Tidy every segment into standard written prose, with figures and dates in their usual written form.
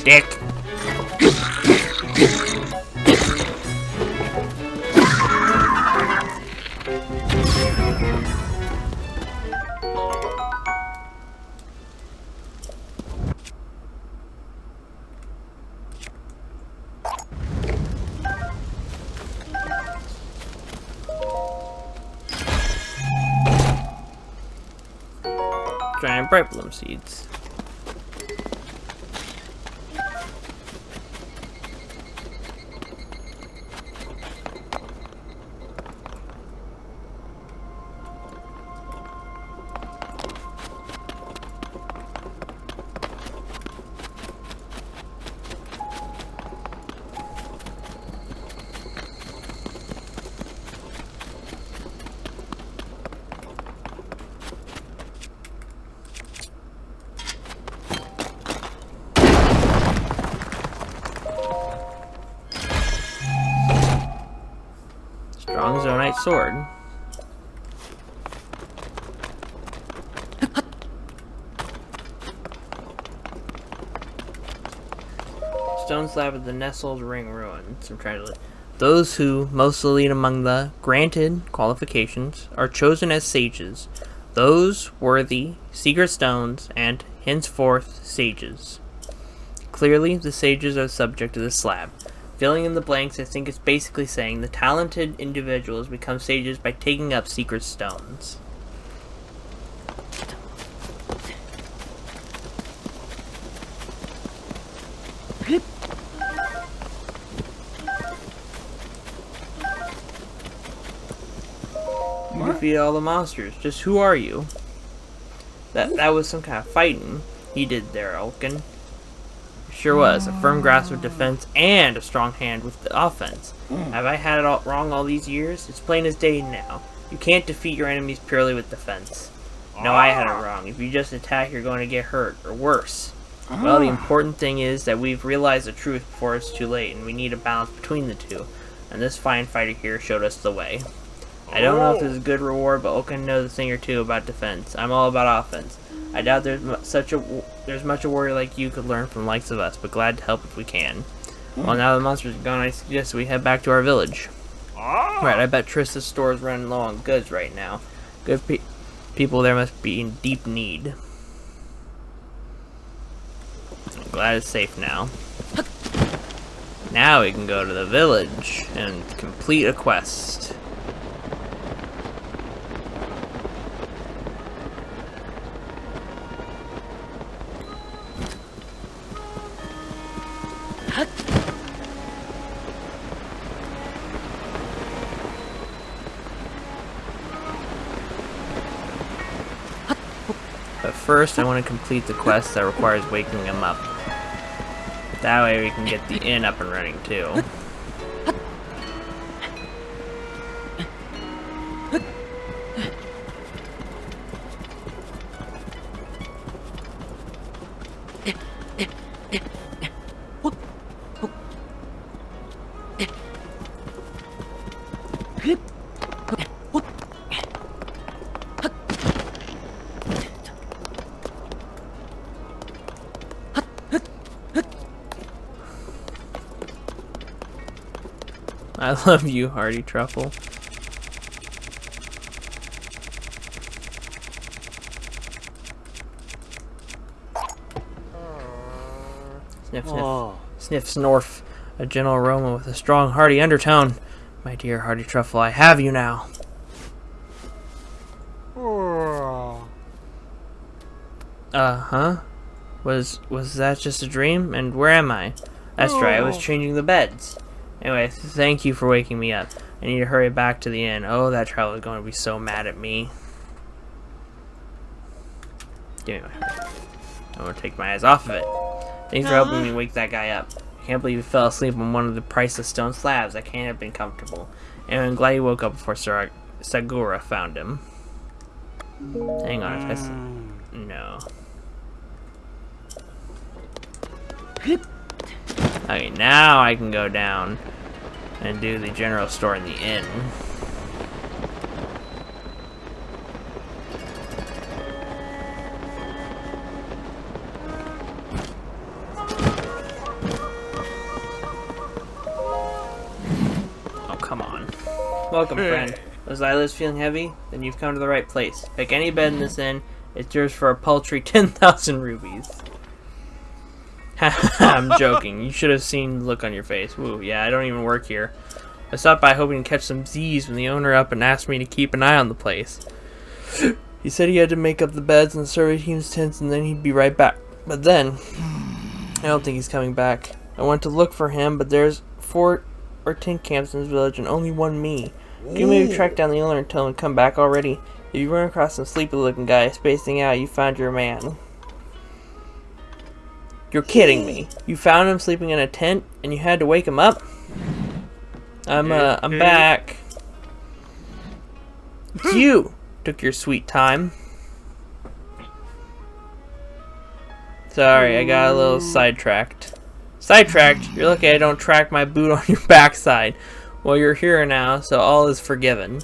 dick. Giant bright bloom seeds. Strong Zonite sword. Stone slab of the Nestled Ring ruin. Some treasure. Those who most elite among the granted qualifications are chosen as sages. Those worthy secret stones and henceforth sages. Clearly, the sages are subject to the slab. Filling in the blanks, I think it's basically saying the talented individuals become sages by taking up secret stones. You defeated all the monsters. Just who are you? That was some kind of fighting he did there, Elkin. Sure was. A firm grasp of defense and a strong hand with the offense. Have I had it all wrong all these years? It's plain as day now. You can't defeat your enemies purely with defense. No, I had it wrong. If you just attack, you're going to get hurt, or worse. Well, the important thing is that we've realized the truth before it's too late, and we need a balance between the two. And this fine fighter here showed us the way. I don't know if this is a good reward, but Oaken knows a thing or two about defense. I'm all about offense. I doubt there's much a warrior like you could learn from the likes of us, but glad to help if we can. Well, now the monsters are gone, I suggest we head back to our village. Right, I bet Trista's store is running low on goods right now. Good people there must be in deep need. I'm glad it's safe now. Now we can go to the village and complete a quest. But first, I want to complete the quest that requires waking him up. That way we can get the inn up and running too. I love you, Hearty Truffle. Sniff, sniff. Oh. Sniff, snorf. A gentle aroma with a strong, hearty undertone. My dear Hearty Truffle, I have you now. Huh? Was that just a dream? And where am I? That's right, I was changing the beds. Anyway, thank you for waking me up. I need to hurry back to the inn. Oh, that traveler is going to be so mad at me. Give me my heart. I want to take my eyes off of it. Thanks for helping me wake that guy up. I can't believe you fell asleep on one of the priceless stone slabs. I can't have been comfortable. And I'm glad you woke up before Sagura found him. Hang on, if I... No. Okay, now I can go down and do the general store in the inn. Welcome, friend. Was eyelids feeling heavy? Then you've come to the right place. Pick any bed in this inn. It's yours for a paltry 10,000 rubies. I'm joking. You should have seen the look on your face. Woo, yeah, I don't even work here. I stopped by hoping to catch some Z's when the owner up and asked me to keep an eye on the place. He said he had to make up the beds and the survey team's tents and then he'd be right back. But then, I don't think he's coming back. I went to look for him, but there's 4 or 10 camps in this village and only one me. Can you maybe track down the owner and tell him to come back already? If you run across some sleepy-looking guy spacing out, you found your man. You're kidding me. You found him sleeping in a tent and you had to wake him up? I'm back. It's you. Took your sweet time. Sorry, I got a little sidetracked. Sidetracked? You're lucky I don't track my boot on your backside. Well, you're here now, so all is forgiven.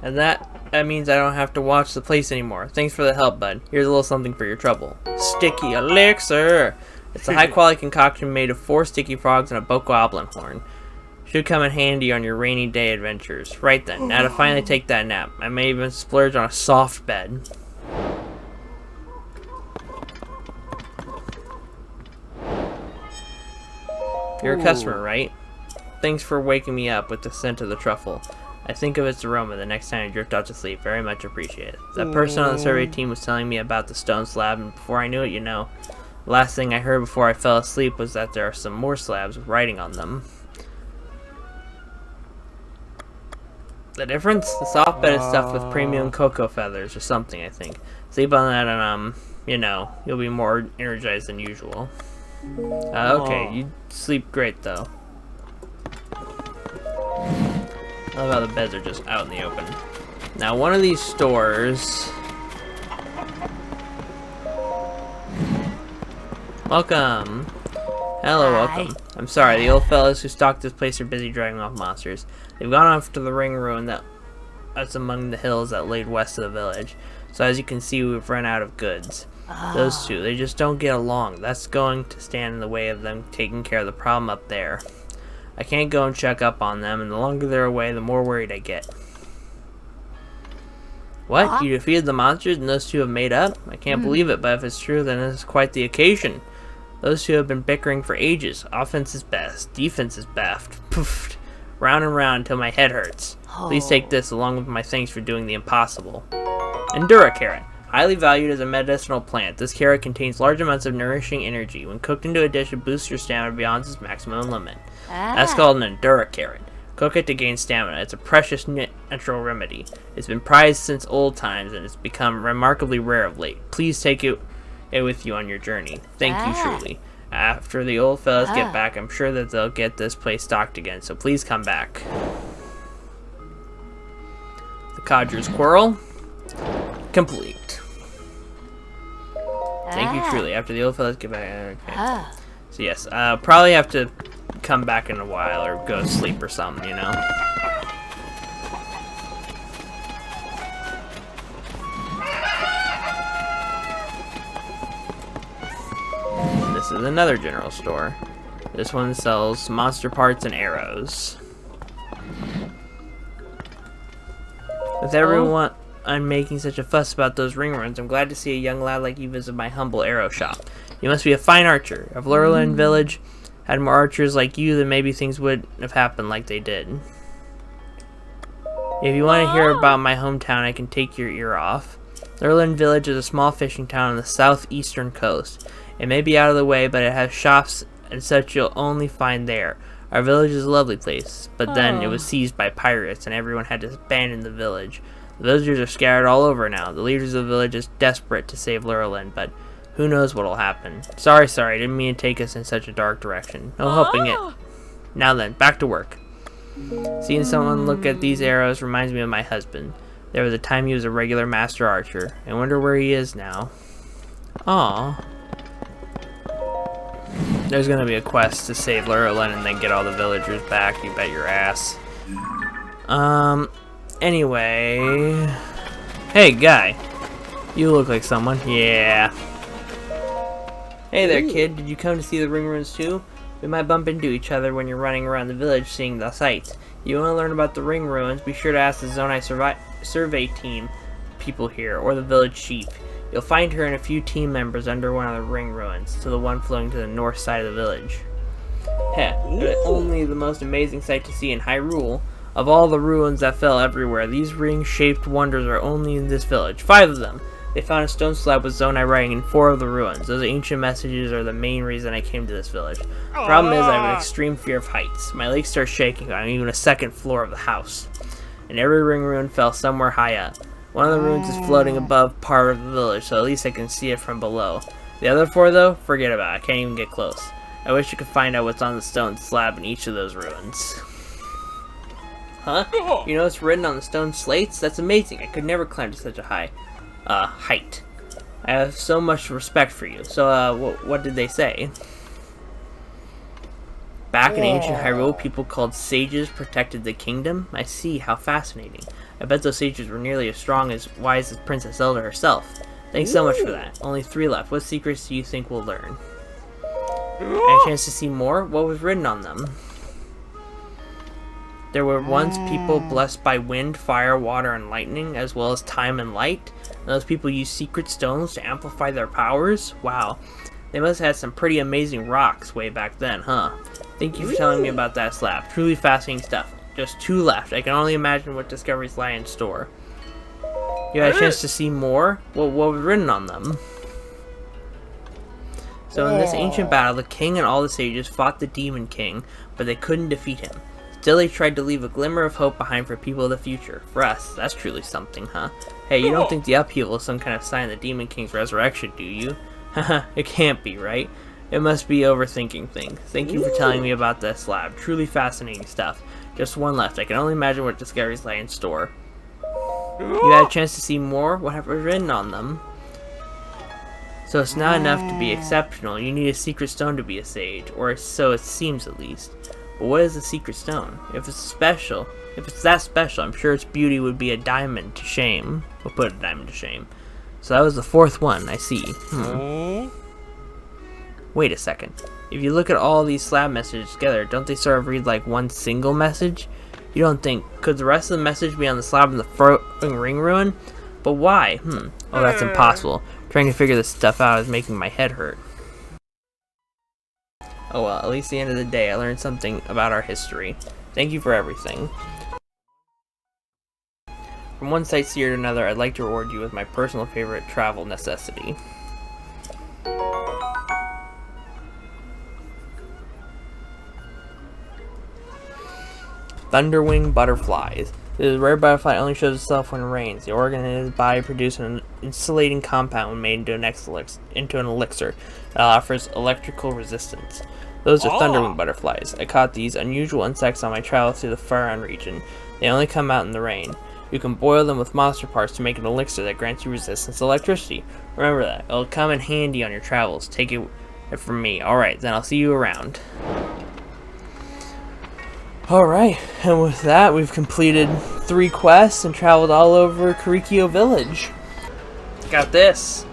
And that means I don't have to watch the place anymore. Thanks for the help, bud. Here's a little something for your trouble. Sticky elixir! It's a high-quality concoction made of 4 sticky frogs and a bokoblin horn. Should come in handy on your rainy day adventures. Right then, now to finally take that nap. I may even splurge on a soft bed. You're a customer, right? Thanks for waking me up with the scent of the truffle. I think of its aroma the next time I drift off to sleep. Very much appreciated. That person on the survey team was telling me about the stone slab, and before I knew it, you know, the last thing I heard before I fell asleep was that there are some more slabs with writing on them. The difference? The soft bed is stuffed with premium cocoa feathers or something, I think. Sleep on that and, you know, you'll be more energized than usual. Okay, you sleep great, though. I love how the beds are just out in the open. Now, one of these stores... Welcome! Hello, welcome. I'm sorry, the old fellows who stocked this place are busy driving off monsters. They've gone off to the ring ruin that's among the hills that laid west of the village. So as you can see, we've run out of goods. Those two, they just don't get along. That's going to stand in the way of them taking care of the problem up there. I can't go and check up on them, and the longer they're away, the more worried I get. What? You defeated the monsters and those two have made up? I can't believe it, but if it's true, then it's quite the occasion. Those two have been bickering for ages. Offense is best. Defense is best. Poofed. Round and round until my head hurts. Please take this along with my thanks for doing the impossible. Endura carrot. Highly valued as a medicinal plant, this carrot contains large amounts of nourishing energy. When cooked into a dish, it boosts your stamina beyond its maximum limit. That's called an Endura carrot. Cook it to gain stamina. It's a precious natural remedy. It's been prized since old times, and it's become remarkably rare of late. Please take it with you on your journey. Thank you truly. After the old fellas get back, I'm sure that they'll get this place stocked again, so please come back. The Codger's Quarrel. Complete. Thank you truly. After the old fellas get back. Okay. So yes, I'll probably have to come back in a while or go to sleep or something, you know. This is another general store. This one sells monster parts and arrows. With everyone I'm making such a fuss about those ring runs, I'm glad to see a young lad like you visit my humble arrow shop. You must be a fine archer. If Lurelin Village had more archers like you, then maybe things would have happened like they did. If you want to hear about my hometown, I can take your ear off. Lurelin Village is a small fishing town on the southeastern coast. It may be out of the way, but it has shops and such you'll only find there. Our village is a lovely place, but then it was seized by pirates and everyone had to abandon the village. The villagers are scattered all over now. The leaders of the village is desperate to save Lurelin, but who knows what'll happen. Sorry, didn't mean to take us in such a dark direction. No helping it. Now then, back to work. Seeing someone look at these arrows reminds me of my husband. There was a time he was a regular master archer. I wonder where he is now. Aww. There's gonna be a quest to save Lurelin and then get all the villagers back, you bet your ass. Anyway... Hey, guy. You look like someone. Yeah. Hey there, kid. Did you come to see the ring ruins too? We might bump into each other when you're running around the village seeing the sights. You want to learn about the ring ruins, be sure to ask the Zonai survey team people here, or the village chief. You'll find her and a few team members under one of the ring ruins, to the one flowing to the north side of the village. Heh, only the most amazing sight to see in Hyrule. Of all the ruins that fell everywhere, these ring-shaped wonders are only in this village. 5 of them! They found a stone slab with Zonai writing in 4 of the ruins. Those ancient messages are the main reason I came to this village. Problem is, I have an extreme fear of heights. My legs start shaking on even a second floor of the house. And every ring ruin fell somewhere high up. One of the ruins is floating above part of the village, so at least I can see it from below. The other 4, though, forget about it. I can't even get close. I wish I could find out what's on the stone slab in each of those ruins. Huh? You know what's written on the stone slates? That's amazing. I could never climb to such a high height. I have so much respect for you. So, what did they say? Back in ancient Hyrule, people called sages protected the kingdom. I see. How fascinating. I bet those sages were nearly as strong as wise as Princess Zelda herself. Thanks so much for that. Only 3 left. What secrets do you think we'll learn? Any chance to see more? What was written on them? There were once people blessed by wind, fire, water, and lightning, as well as time and light. And those people used secret stones to amplify their powers? Wow. They must have had some pretty amazing rocks way back then, huh? Thank you for telling me about that slab. Truly fascinating stuff. Just 2 left. I can only imagine what discoveries lie in store. You had a chance to see more? What was written on them? So in this ancient battle, the king and all the sages fought the Demon King, but they couldn't defeat him. Still, they tried to leave a glimmer of hope behind for people of the future. For us, that's truly something, huh? Hey, you don't think the upheaval is some kind of sign of the Demon King's resurrection, do you? Haha, it can't be, right? It must be overthinking things. Thank you for telling me about this slab. Truly fascinating stuff. Just 1 left. I can only imagine what discoveries lie in store. You had a chance to see more? What have I written on them? So it's not enough to be exceptional. You need a secret stone to be a sage, or so it seems at least. But what is a secret stone? If it's that special, I'm sure its beauty would be a diamond to shame. We'll put a diamond to shame. So that was the 4th one, I see. Wait a second. If you look at all these slab messages together, don't they sort of read like one single message? You don't think, could the rest of the message be on the slab in the floating ring ruin? But why? Oh, that's impossible. Trying to figure this stuff out is making my head hurt. Oh well, at least at the end of the day, I learned something about our history. Thank you for everything. From one sightseer to another, I'd like to reward you with my personal favorite travel necessity. Thunderwing butterflies. This rare butterfly only shows itself when it rains. The organ in its body produces an insulating compound when made into an elixir that offers electrical resistance. Those are thunderwing butterflies. I caught these unusual insects on my travels through the Faron region. They only come out in the rain. You can boil them with monster parts to make an elixir that grants you resistance to electricity. Remember that. It'll come in handy on your travels. Take it from me. Alright, then I'll see you around. Alright, and with that, we've completed 3 quests and traveled all over Kirikyo Village. Got this.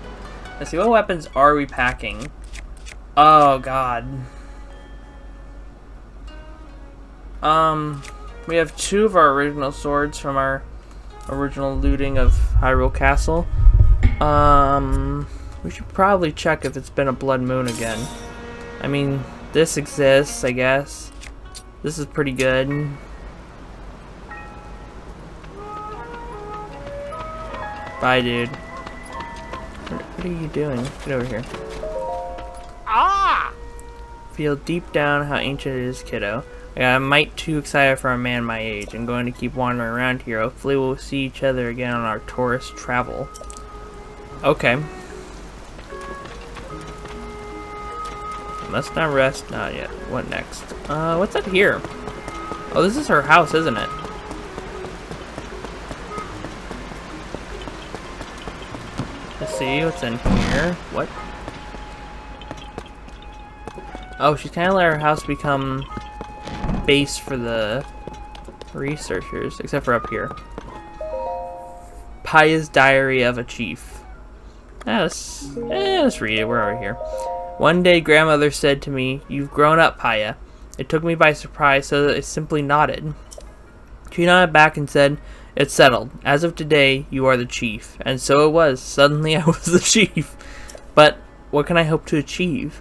Let's see, what weapons are we packing? Oh, God. We have 2 of our original swords from our original looting of Hyrule Castle. We should probably check if it's been a blood moon again. I mean, this exists, I guess. This is pretty good. Bye, dude. What are you doing? Get over here. Feel deep down how ancient it is, kiddo. I got a mite too excited for a man my age. I'm going to keep wandering around here. Hopefully we'll see each other again on our tourist travel. Okay. Must not rest. Not yet. What next? What's up here? Oh, this is her house, isn't it? Let's see what's in here. What? Oh, she's kind of let her house become base for the researchers, except for up here. Paya's Diary of a Chief. Let's read it. We're over here. One day, grandmother said to me, "You've grown up, Paya." It took me by surprise, so that I simply nodded. She nodded back and said, "It's settled. As of today, you are the chief." And so it was. Suddenly I was the chief. But what can I hope to achieve?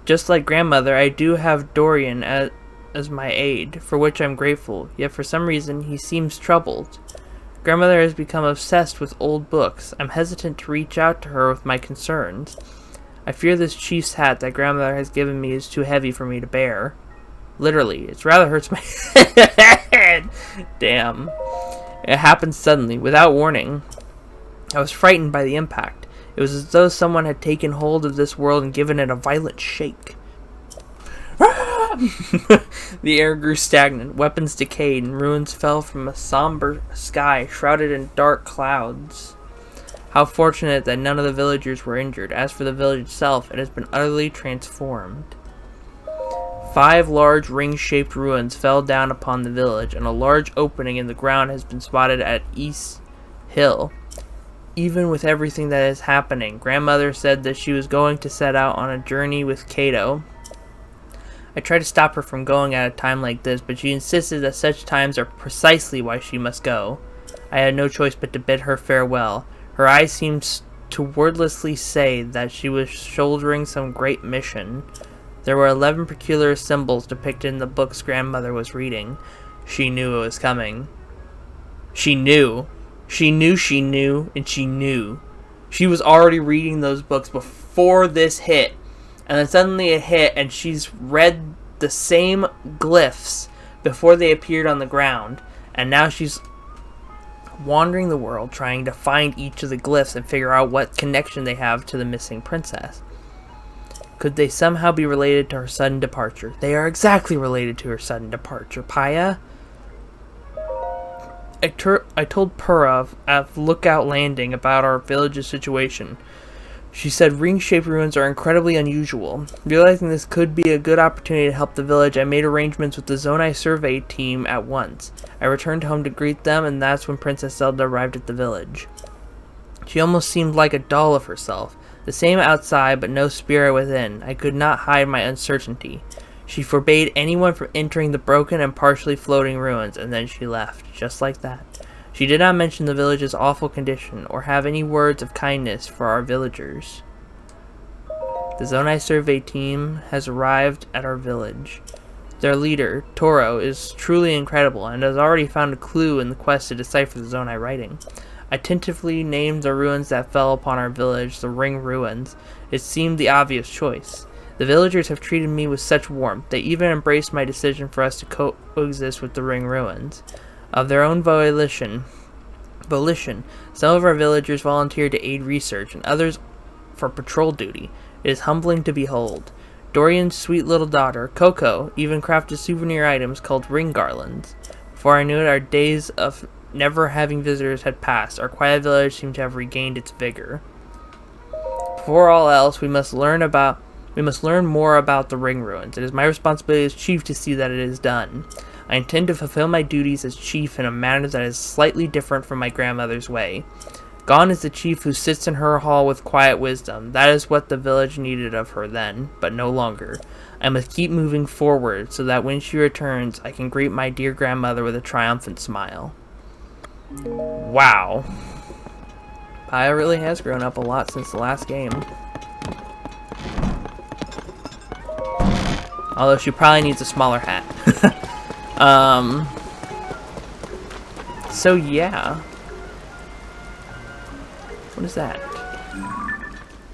Just like grandmother, I do have Dorian as my aide, for which I'm grateful, yet for some reason he seems troubled. Grandmother has become obsessed with old books. I'm hesitant to reach out to her with my concerns. I fear this chief's hat that grandmother has given me is too heavy for me to bear. Literally, it rather hurts my head. Damn. It happened suddenly, without warning. I was frightened by the impact. It was as though someone had taken hold of this world and given it a violent shake. The air grew stagnant, weapons decayed, and ruins fell from a somber sky shrouded in dark clouds. How fortunate that none of the villagers were injured. As for the village itself, it has been utterly transformed. 5 large ring-shaped ruins fell down upon the village, and a large opening in the ground has been spotted at East Hill. Even with everything that is happening, grandmother said that she was going to set out on a journey with Cato. I tried to stop her from going at a time like this, but she insisted that such times are precisely why she must go. I had no choice but to bid her farewell. Her eyes seemed to wordlessly say that she was shouldering some great mission. There were 11 peculiar symbols depicted in the books grandmother was reading. She knew it was coming. She knew. She knew she knew, and she knew. She was already reading those books before this hit. And then suddenly it hit, and she's read the same glyphs before they appeared on the ground. And now she's wandering the world trying to find each of the glyphs and figure out what connection they have to the missing princess. Could they somehow be related to her sudden departure? They are exactly related to her sudden departure, Paya. I told Pura of Lookout Landing about our village's situation. She said ring-shaped ruins are incredibly unusual. Realizing this could be a good opportunity to help the village, I made arrangements with the Zonai survey team at once. I returned home to greet them, and that's when Princess Zelda arrived at the village. She almost seemed like a doll of herself. The same outside, but no spirit within. I could not hide my uncertainty. She forbade anyone from entering the broken and partially floating ruins, and then she left, just like that. She did not mention the village's awful condition, or have any words of kindness for our villagers. The Zonai survey team has arrived at our village. Their leader, Toro, is truly incredible, and has already found a clue in the quest to decipher the Zonai writing. I tentatively named the ruins that fell upon our village the Ring Ruins. It seemed the obvious choice. The villagers have treated me with such warmth. They even embraced my decision for us to coexist with the Ring Ruins. Of their own volition, some of our villagers volunteered to aid research, and others for patrol duty. It is humbling to behold. Dorian's sweet little daughter, Coco, even crafted souvenir items called ring garlands. Before I knew it, our days of never having visitors had passed. Our quiet village seemed to have regained its vigor. Before all else, we must learn more about the Ring Ruins. It is my responsibility as chief to see that it is done. I intend to fulfill my duties as chief in a manner that is slightly different from my grandmother's way. Gone is the chief who sits in her hall with quiet wisdom. That is what the village needed of her then, but no longer. I must keep moving forward so that when she returns, I can greet my dear grandmother with a triumphant smile. Wow. Paya really has grown up a lot since the last game. Although she probably needs a smaller hat. So yeah. What is that?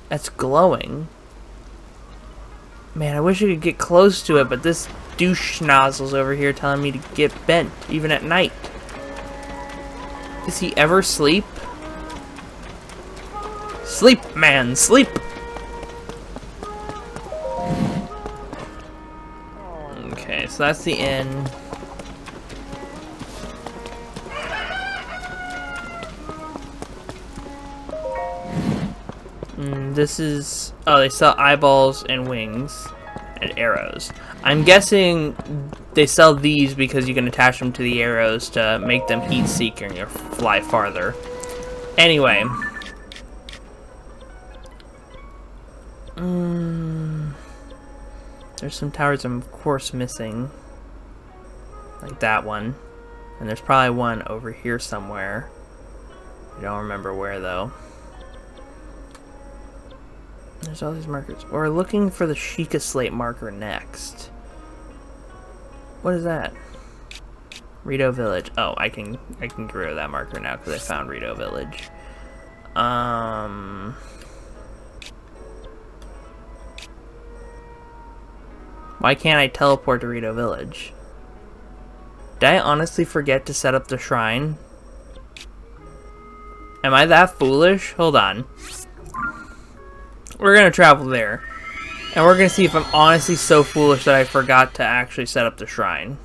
That's glowing. Man, I wish I could get close to it, but this douche schnozzle's over here telling me to get bent, even at night. Does he ever sleep? Sleep, man, sleep! Okay, so that's the inn. This is... oh, they sell eyeballs and wings and arrows. I'm guessing they sell these because you can attach them to the arrows to make them heat-seeking or fly farther. Anyway. There's some towers I'm, of course, missing. Like that one. And there's probably one over here somewhere. I don't remember where, though. There's all these markers. We're looking for the Sheikah Slate marker next. What is that? Rito Village. Oh, I can get rid of that marker now because I found Rito Village. Why can't I teleport to Rito Village? Did I honestly forget to set up the shrine? Am I that foolish? Hold on. We're gonna travel there. And we're gonna see if I'm honestly so foolish that I forgot to actually set up the shrine.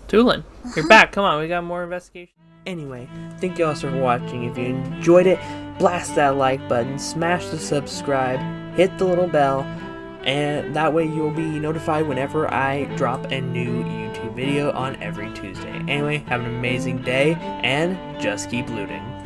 Tulin, you're back. Come on, we got more investigation. Anyway, thank you all for watching. If you enjoyed it, blast that like button, smash the subscribe, hit the little bell, and that way you'll be notified whenever I drop a new YouTube video on every Tuesday. Anyway, have an amazing day, and just keep looting.